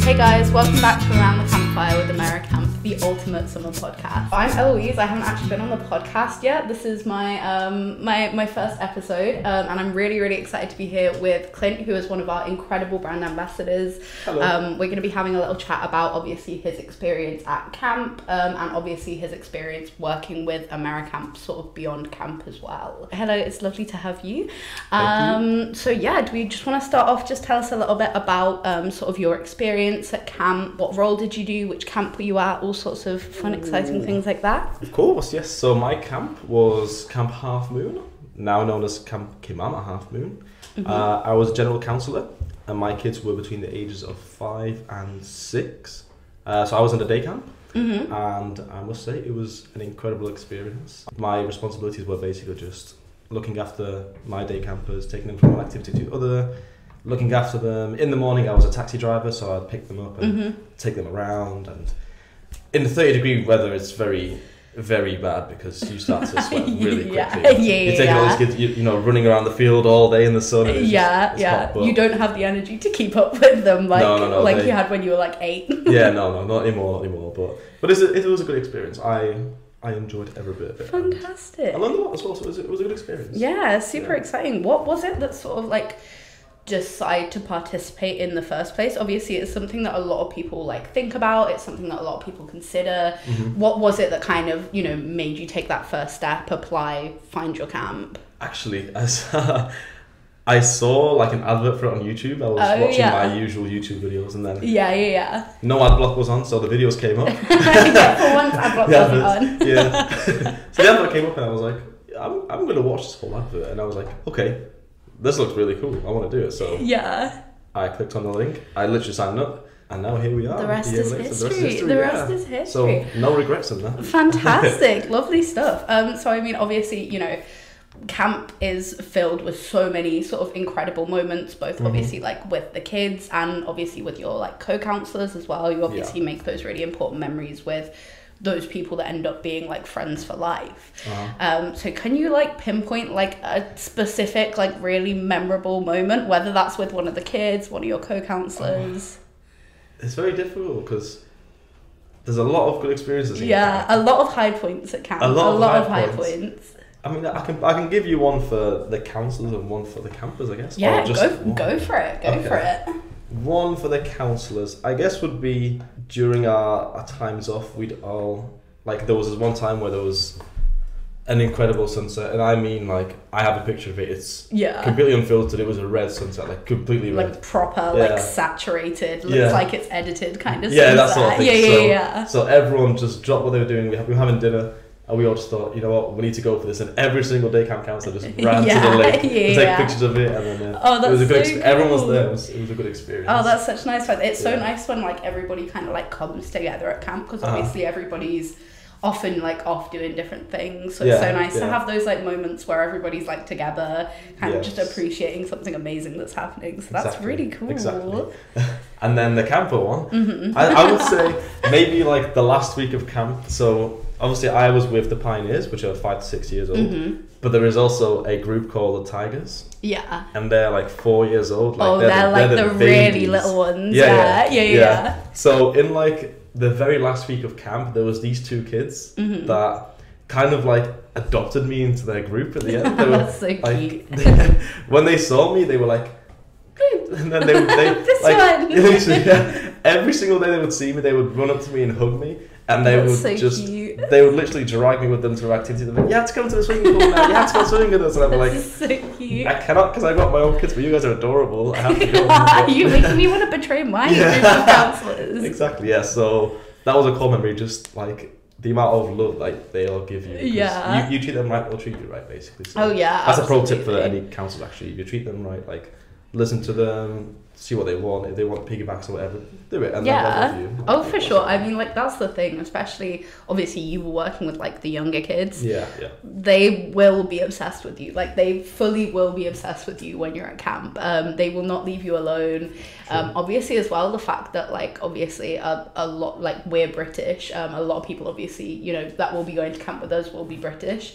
Hey guys, welcome back to Around the Campfire with AmeriCamp, the ultimate summer podcast. I'm Eloise. I haven't actually been on the podcast yet. This is my my first episode, and I'm really excited to be here with Clint, who is one of our incredible brand ambassadors. Hello. We're going to be having a little chat about obviously his experience at camp, and obviously his experience working with AmeriCamp sort of beyond camp as well. Hello, it's lovely to have you. Thank you. So yeah, do we just want to start off, just tell us a little bit about sort of your experience at camp? What role did you do? Which camp were you at? All sorts of fun, exciting things like that. Of course, yes. So my camp was Camp Half Moon, now known as Camp Kimama Half Moon. Mm-hmm. I was a general counsellor, and my kids were between the ages of 5 and 6. So I was in the day camp, Mm-hmm. and I must say it was an incredible experience. My responsibilities were basically just looking after my day campers, taking them from one activity to other, looking after them. In the morning, I was a taxi driver, so I'd pick them up and Mm-hmm. take them around. And in the 30-degree weather, it's very, very bad because you start to sweat really Yeah. quickly. You're taking all these kids, you know, running around the field all day in the sun. And it's Yeah. hot, but You don't have the energy to keep up with them like No, like they- you had when you were like 8. yeah, no, not anymore. But it was a good experience. I enjoyed every bit of it. Fantastic. I learned a lot as well, so it was a good experience. Yeah, super Yeah. exciting. What was it that sort of like decide to participate in the first place? Obviously it's something that a lot of people like think about, it's something that a lot of people consider. Mhm. What was it that kind of, you know, made you take that first step, apply, find your camp? Actually, I saw like an advert for it on YouTube. I was watching my usual YouTube videos, and then Yeah. no ad block was on, so the videos came up. Yeah, for once adblock The wasn't on. Yeah. So the advert came up, and I was like, I'm going to watch this whole advert, and I was like, okay, this looks really cool. I want to do it. So Yeah. I clicked on the link. I literally signed up, and now here we are. The rest a year is later. history. The rest is history. So no regrets in that. Fantastic. Lovely stuff. So I mean, obviously, you know, camp is filled with so many sort of incredible moments, both Mm-hmm. obviously like with the kids and obviously with your like co-counselors as well. You obviously make those really important memories with those people that end up being like friends for life. So can you like pinpoint like a specific like really memorable moment, whether that's with one of the kids, one of your co-counselors? It's very difficult because there's a lot of good experiences in Yeah, camp. a lot of high points at camp. A lot of high high points. I mean, I can give you one for the counsellors and one for the campers, I guess. Yeah, Or just one. go for it. Go Okay. for it. One for the counsellors, I guess, would be during our times off, we'd all, like, there was this one time where there was an incredible sunset, and I mean, like, I have a picture of it, it's Yeah. completely unfiltered, it was a red sunset, like, completely red. Like proper, Yeah. like saturated, looks Yeah. like it's edited kind of Yeah, sunset. that sort of thing. Yeah. So everyone just dropped what they were doing, we were having dinner, and we all just thought, you know what, we need to go for this, and every single day camp counsellor just ran to the lake to take pictures of it, and then Oh, that's it was a good so everyone was cool. there, it was a good experience. Oh, that's such nice fun. It's so Yeah. nice when like everybody kind of like comes together at camp, because Uh-huh. obviously everybody's often like off doing different things, so it's so nice to have those like moments where everybody's like together, kind of just Yes. appreciating something amazing that's happening. So that's Exactly, really cool. exactly. And then the camper one, Mm-hmm. I would say maybe like the last week of camp. So obviously I was with the Pioneers, which are 5 to 6 years old, Mm-hmm. but there is also a group called the Tigers, Yeah. and they're like 4 years old. Like, Oh, they're like the really babies. little ones. Yeah. Yeah. So in like the very last week of camp, there was these 2 kids Mm-hmm. that kind of like adopted me into their group at the end. They were, That's so like, cute. when they saw me, they were like, and then they This like, one. literally, yeah, every single day they would see me, they would run up to me and hug me, and they That's would so just cute. they would literally drag me with them to activities. They'd be like, you have to come to the swimming pool now, you have to go swimming with us, and I'm like, This is so cute. I cannot because I've got my own kids, but you guys are adorable, I have to go. You're making me want to betray my group of counselors. Exactly, yeah. So that was a cool memory, just like the amount of love like they all give you. 'Cause Yeah. you treat them right, they'll treat you right, basically. So Oh yeah, that's a pro tip for absolutely. any counsellor, actually. If you treat them right, like listen to them, see what they want. If they want piggybacks or whatever, do it. And yeah. they'll love you. Oh, for sure. I mean, like, that's the thing, especially, obviously, you were working with, like, the younger kids. Yeah. They will be obsessed with you. Like, they fully will be obsessed with you when you're at camp. They will not leave you alone. Obviously, as well, the fact that, like, obviously, a lot, like, we're British. A lot of people, obviously, you know, that will be going to camp with us will be British.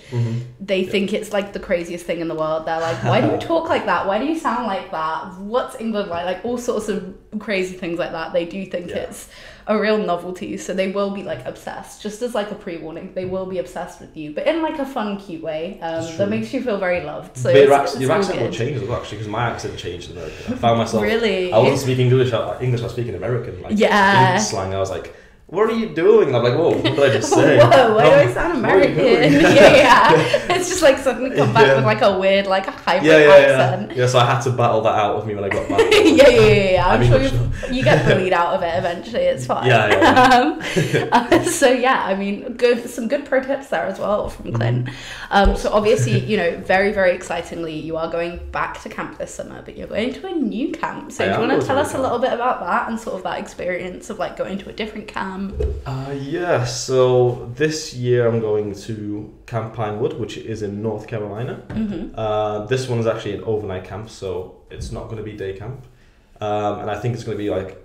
They think it's, like, the craziest thing in the world. They're like, why do you talk like that? Why do you sound like that? What's England like? Like, all sorts of crazy things like that. They do think it's a real novelty, so they will be, like, obsessed. Just as, like, a pre-warning, they will be obsessed with you, but in, like, a fun, cute way that makes you feel very loved. So your accent will change as well, actually, because my accent changed in America. I found myself I wasn't speaking English. I was speaking American, like in slang. I was like, what are you doing? And I'm like, whoa, what did I just say? Whoa, why do I sound American? yeah. It's just like suddenly come back with like a weird, like a hybrid accent. Yeah, so I had to battle that out of me when I got back. yeah. I'm sure you get bullied out of it eventually. It's fine. So yeah, I mean, some good pro tips there as well from Clint. So obviously, you know, very, very excitingly, you are going back to camp this summer, but you're going to a new camp. So do you want to tell us a little bit about that and sort of that experience of like going to a different camp? So this year I'm going to Camp Pinewood, which is in North Carolina. This one is actually an overnight camp, so it's not going to be day camp. And I think it's going to be like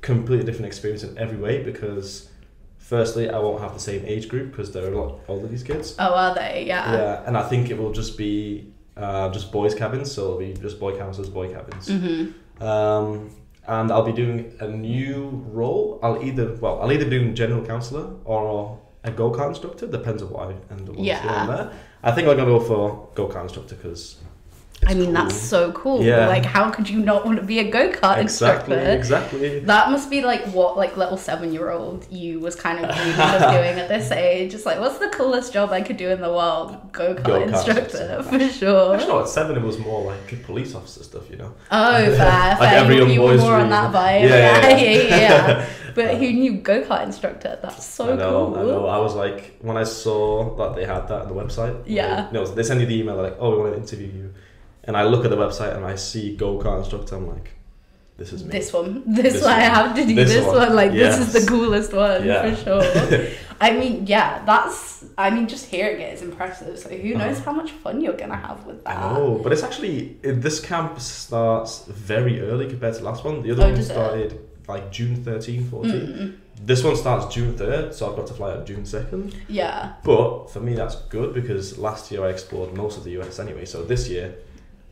completely different experience in every way, because firstly, I won't have the same age group because they're a lot older, these kids. Oh, are they? Yeah. Yeah, and I think it will just be just boys' cabins, so it'll be just boy counselors, boy cabins. And I'll be doing a new role. I'll either do general counsellor or a go-kart instructor. Depends on what I end up doing there. I think I'm going to go for go-kart instructor because I mean, cool. That's so cool. Yeah. Like, how could you not want to be a go-kart instructor? Exactly. That must be like what, like, little 7-year-old you was kind of dreaming of doing at this age. Just like, what's the coolest job I could do in the world? Go-kart instructor, for sure. Actually, no, at 7 it was more like police officer stuff, you know? Oh, fair. Like every young you boy's were more on that vibe. Yeah. But who knew go-kart instructor? That's so cool. I know. I was like, when I saw that they had that on the website. They send you the email like, oh, we want to interview you. And I look at the website and I see go-kart instructor. I'm like, this is me. This one. I have to do this one. Like, this is the coolest one for sure. I mean, just hearing it is impressive. So who knows how much fun you're going to have with that. I know, but it's actually, this camp starts very early compared to the last one. The other one started like June 13, 14. This one starts June 3rd, so I've got to fly out June 2nd. Yeah. But for me, that's good because last year I explored most of the US anyway. So this year,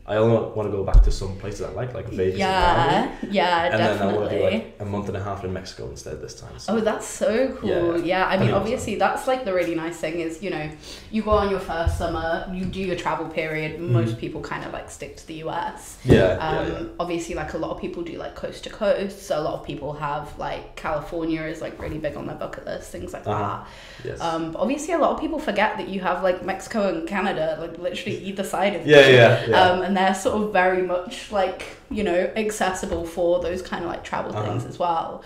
I only want to go back to some places I like Vegas and Miami. Yeah, and definitely. then I want to do like a month and a half in Mexico instead this time. So. Oh, that's so cool. Yeah, I mean, obviously, that's like the really nice thing is, you know, you go on your first summer, you do your travel period. Most people kind of like stick to the US. Obviously, like a lot of people do like coast to coast. So a lot of people have like California is like really big on their bucket list, things like that. Yes. But obviously, a lot of people forget that you have like Mexico and Canada, like literally either side of you. And they're sort of very much like, you know, accessible for those kind of like travel things as well.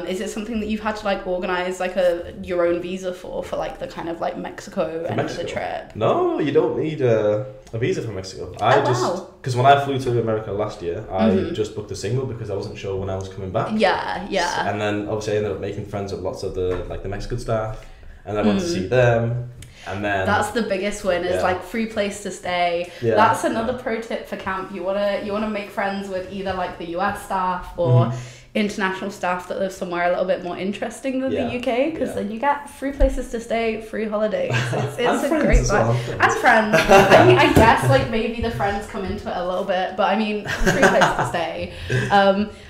Is it something that you've had to like organize like your own visa for like the kind of like Mexico end of the trip? No, you don't need a visa for Mexico. Because when I flew to America last year, I just booked a single because I wasn't sure when I was coming back. Yeah. And then obviously I ended up making friends with lots of the Mexican staff, and I went to see them. And then that's the biggest win is like free place to stay. That's another pro tip for camp. You wanna make friends with either like the US staff or international staff that live somewhere a little bit more interesting than the UK, because then you get free places to stay, free holidays. It's a great vibe. And friends. I mean, I guess like maybe the friends come into it a little bit, but I mean, free place to stay.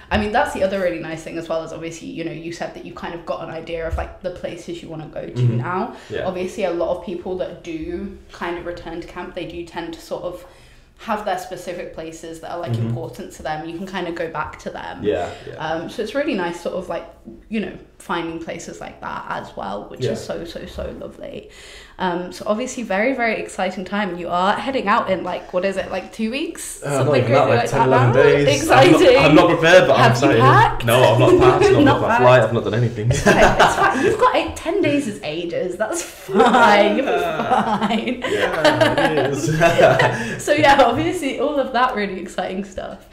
I mean, that's the other really nice thing as well, is obviously, you know, you said that you kind of got an idea of like the places you want to go to now. Obviously, a lot of people that do kind of return to camp, they do tend to sort of have their specific places that are like important to them. You can kind of go back to them. So it's really nice sort of like, you know, finding places like that as well, which is so lovely. So obviously very, very exciting time. You are heading out in like, what is it, like 2 weeks? Not even that, like 10, 11 days. Exciting. I'm not prepared, but I'm excited. Packed? No, I'm not packed. Not my flight. I've not done anything. It's fine. You've got 10 days is ages. That's fine. You'll be fine. Yeah, it is. So yeah, obviously all of that really exciting stuff.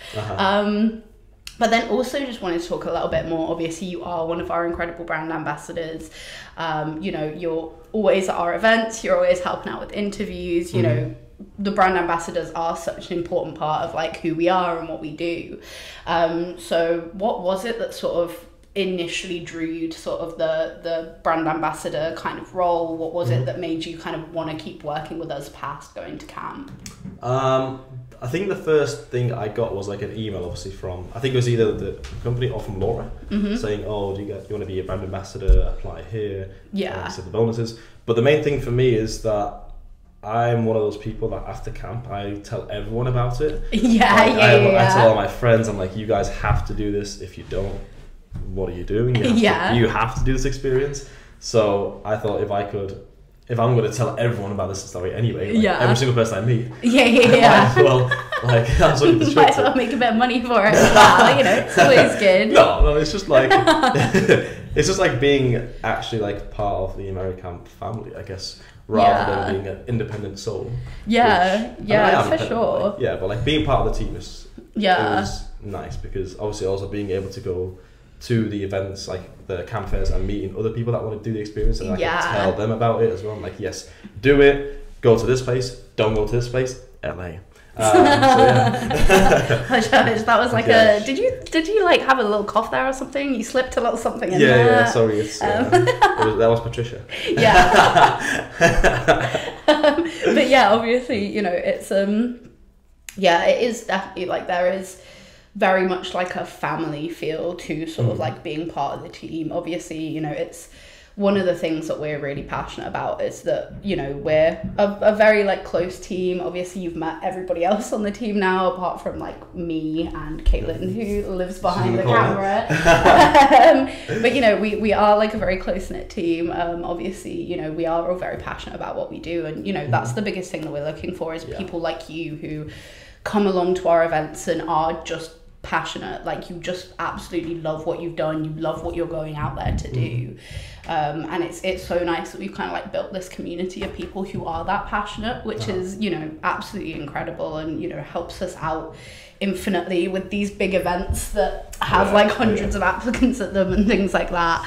But then also just wanted to talk a little bit more. Obviously, you are one of our incredible brand ambassadors. You know, you're always at our events. You're always helping out with interviews. You know, the brand ambassadors are such an important part of like who we are and what we do. So what was it that sort of initially drew you to sort of the brand ambassador kind of role? What was it that made you kind of want to keep working with us past going to camp? I think the first thing I got was like an email, obviously from, I think it was either the company or from Laura, saying, "Oh, you want to be a brand ambassador? Apply here." Yeah. So the bonuses. But the main thing for me is that I'm one of those people that after camp I tell everyone about it. I tell all my friends, I'm like, "You guys have to do this. If you don't, what are you doing? You have to do this experience." So I thought if I'm going to tell everyone about this story anyway, like every single person I meet, might as well, like, that's what you might as well make a bit of money for it as well, you know, it's always good. No, it's just like, it's just like being actually like part of the AmeriCamp family, I guess, rather than being an independent soul. For sure. Like, but like being part of the team is, it was nice, because obviously also being able to go to the events, like the camp fairs, and meeting other people that want to do the experience, and I can tell them about it as well. I'm like, yes, do it, go to this place, don't go to this place, LA. That was like did you like have a little cough there or something? You slipped a little something in there. Yeah, sorry, that was Patricia. But yeah, obviously, you know, it's it is definitely like there is very much like a family feel to sort of like being part of the team. Obviously, you know, it's one of the things that we're really passionate about is that, you know, we're a very like close team. Obviously, you've met everybody else on the team now, apart from like me and Caitlin, who lives behind the camera. But you know, we are like a very close-knit team. Obviously, you know, we are all very passionate about what we do, and you know, that's the biggest thing that we're looking for is people like you who come along to our events and are just passionate, like you just absolutely love what you've done, you love what you're going out there to do. And it's so nice that we've kind of like built this community of people who are that passionate, which is, you know, absolutely incredible, and you know, helps us out infinitely with these big events that have like hundreds of applicants at them and things like that.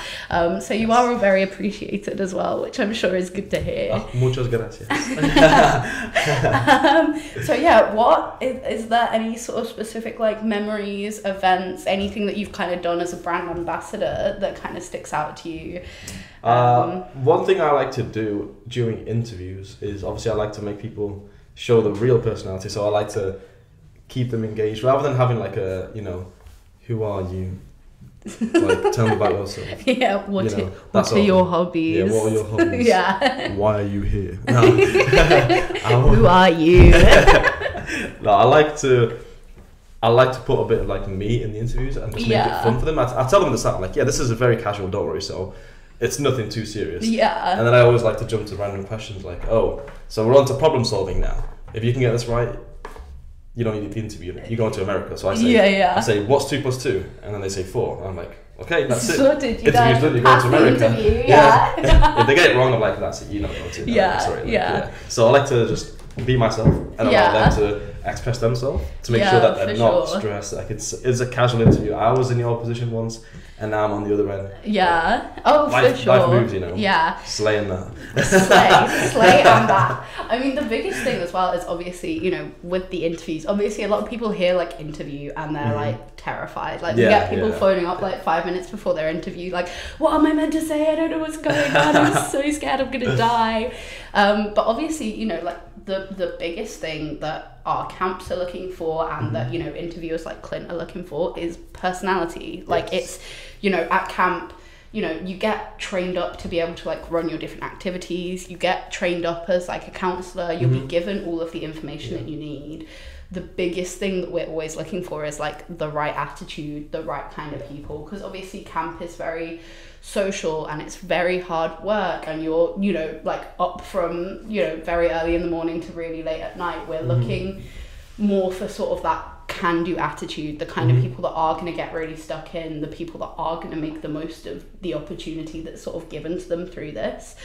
So you are all very appreciated as well, which I'm sure is good to hear. Muchas gracias. So yeah, what is there any sort of specific like memories, events, anything that you've kind of done as a brand ambassador that kind of sticks out to you? One thing I like to do during interviews is, obviously I like to make people show the real personality, so I like to keep them engaged rather than having like a, you know, who are you? Like, tell me about yourself. What are your hobbies? Yeah, what are your hobbies? Why are you here? Who are you? No, I like to put a bit of like me in the interviews and just make it fun for them. I tell them at the start, like, this is a very casual, don't worry, so it's nothing too serious. And then I always like to jump to random questions like, oh, so we're on to problem solving now. If you can get this right, you don't need the interview. You go into America. So I say, I say, what's 2 + 2? And then they say 4. And I'm like, okay, that's it. Sorted, you guys go to America. If they get it wrong, I'm like, that's it. You know what to do. So I like to just be myself and allow them to express themselves to make sure that they're not stressed. Like it's a casual interview. I was in your position once, and now I'm on the other end. For sure. Life moves, you know. Slaying that. Slay and that. I mean, the biggest thing as well is obviously, you know, with the interviews, obviously a lot of people hear like interview and they're like terrified. Like we get people phoning up like 5 minutes before their interview, like, what am I meant to say? I don't know what's going on. I'm so scared I'm gonna die. But obviously, you know, like the biggest thing that our camps are looking for and that, you know, interviewers like Clint are looking for is personality. Like it's, you know, at camp, you know, you get trained up to be able to like run your different activities. You get trained up as like a counselor. You'll be given all of the information that you need. The biggest thing that we're always looking for is like the right attitude, the right kind of people, because obviously camp is very social and it's very hard work, and you're, you know, like up from, you know, very early in the morning to really late at night. We're looking more for sort of that can-do attitude, the kind of people that are going to get really stuck in, the people that are going to make the most of the opportunity that's sort of given to them through this.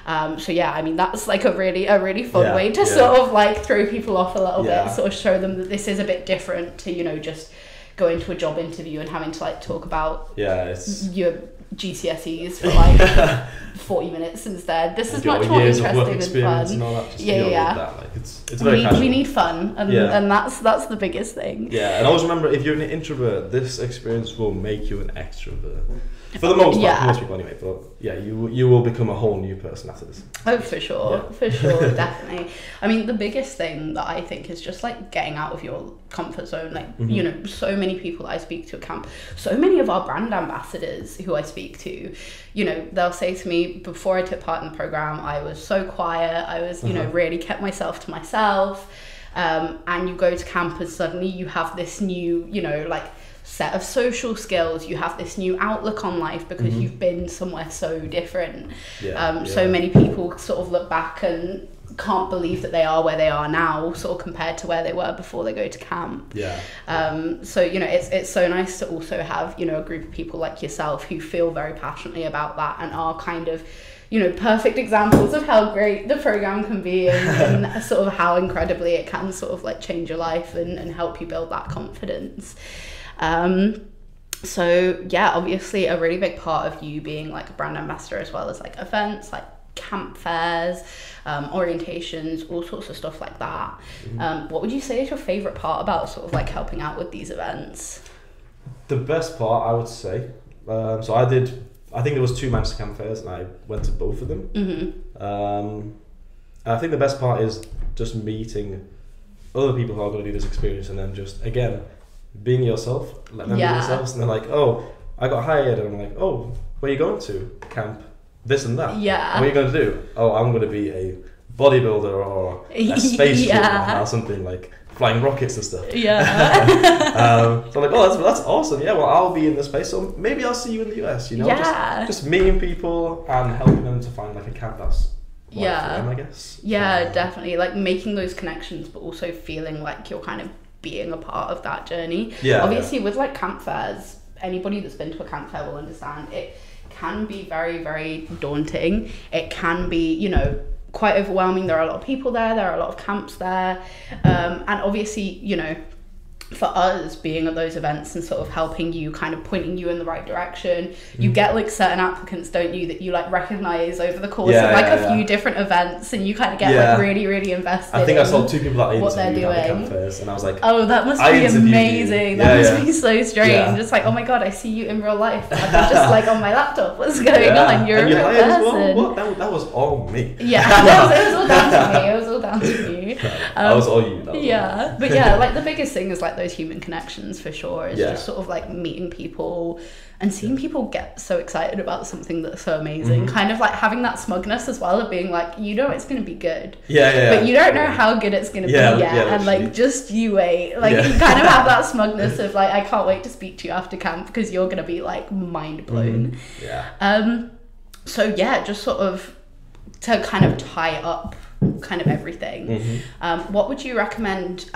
So yeah, I mean, that's like a really fun way to sort of like throw people off a little bit, sort of show them that this is a bit different to, you know, just going to a job interview and having to like talk about it's your GCSEs for like 40 minutes instead. This is much more interesting and fun. And all that. Just that. Like, it's very casual. We need fun, and that's the biggest thing. Yeah, and always remember, if you're an introvert, this experience will make you an extrovert. For the most part, most people anyway. But you will become a whole new person after this. Oh, for sure, definitely. I mean, the biggest thing that I think is just like getting out of your comfort zone. Like, you know, so many people that I speak to at camp, so many of our brand ambassadors who I speak to, you know, they'll say to me, before I took part in the program, I was so quiet. I was, you know, really kept myself to myself. And you go to camp and suddenly you have this new, you know, like, set of social skills, you have this new outlook on life because you've been somewhere so different. So many people sort of look back and can't believe that they are where they are now, sort of compared to where they were before they go to camp. So you know, it's so nice to also have, you know, a group of people like yourself who feel very passionately about that and are kind of, you know, perfect examples of how great the program can be and sort of how incredibly it can sort of like change your life and help you build that confidence. So yeah, obviously a really big part of you being like a brand ambassador, as well as like events like camp fairs, orientations, all sorts of stuff like that. What would you say is your favorite part about sort of like helping out with these events? The best part, I would say, so I think there was 2 Manchester camp fairs and I went to both of them. And I think the best part is just meeting other people who are going to do this experience, and then just, again, being yourself, let them be themselves, and they're like, oh, I got hired, and I'm like, oh, where are you going to? Camp this and that. What are you going to do? Oh, I'm going to be a bodybuilder or a space swimmer or something, like flying rockets and stuff. So I'm like, oh, that's awesome. Yeah, well, I'll be in this place, so maybe I'll see you in the US, you know? Just meeting people and helping them to find like a camp that's right for them, I guess. Definitely, like making those connections, but also feeling like you're kind of being a part of that journey. Obviously with like camp fairs, anybody that's been to a camp fair will understand it can be very, very daunting. It can be, you know, quite overwhelming. There are a lot of people there are a lot of camps there, and obviously, you know, for us being at those events and sort of helping you, kind of pointing you in the right direction, you get like certain applicants, don't you, that you like recognize over the course of like a few different events, and you kind of get like really, really invested. I think I saw 2 people that I interviewed at the camp fairs, and I was like, oh, that must be amazing. That must be so strange. It's like, oh my god, I see you in real life. I'm just like on my laptop, what's going on? You're a real person. What? That was all me. It was all down to me. It was all down to me. That was all you. But yeah, like the biggest thing is like those human connections for sure, is just sort of like meeting people and seeing people get so excited about something that's so amazing, kind of like having that smugness as well of being like, you know, it's going to be good, but you don't know how good it's going to be yet, and like just you wait, like you kind of have that smugness of like, I can't wait to speak to you after camp because you're going to be like mind blown. So yeah, just sort of to kind of tie up kind of everything, what would you recommend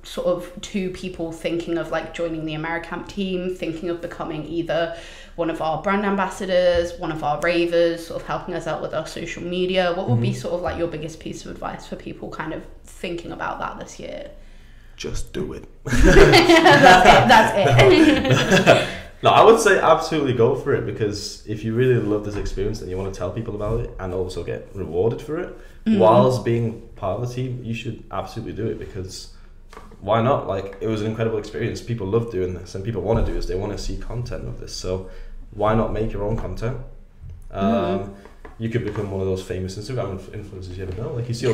sort of to people thinking of like joining the AmeriCamp team, thinking of becoming either one of our brand ambassadors, one of our ravers, sort of helping us out with our social media? What would be sort of like your biggest piece of advice for people kind of thinking about that this year? Just do it. That's it. No, I would say absolutely go for it, because if you really love this experience and you want to tell people about it and also get rewarded for it, whilst being part of the team, you should absolutely do it, because why not? Like, it was an incredible experience. People love doing this and people want to do this. They want to see content of this. So why not make your own content? You could become one of those famous Instagram influencers, you never know. Like, you see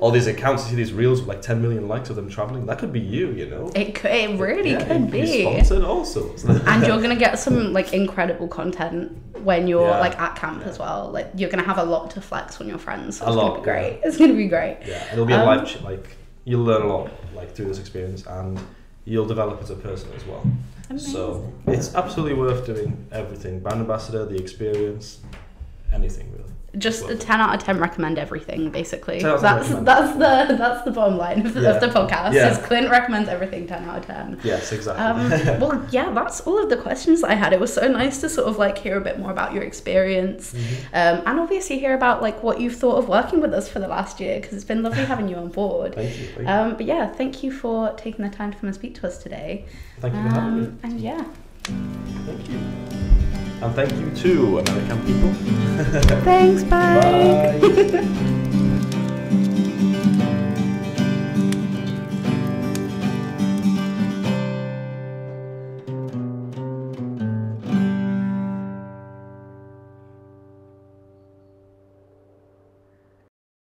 all these accounts, you see these reels with like 10 million likes of them traveling. That could be you know? It really could be. Sponsored also. And you're going to get some like incredible content when you're like at camp as well. Like, you're going to have a lot to flex on your friends. So it's going to be great. It's going to be great. Yeah, it'll be a life, like, you'll learn a lot like through this experience, and you'll develop as a person as well. Amazing. So it's absolutely worth doing everything. Brand ambassador, the experience, anything really. Just a 10 out of 10 recommend everything, basically. That's the bottom line of the podcast. Yeah. Is Clint recommends everything 10 out of 10. Yes, exactly. Well, yeah, that's all of the questions I had. It was so nice to sort of like hear a bit more about your experience, and obviously hear about like what you've thought of working with us for the last year, because it's been lovely having you on board. Thank you. But yeah, thank you for taking the time to come and speak to us today. Thank you for having me. And yeah. Thank you. And thank you to AmeriCamp people. Thanks, bye. Bye.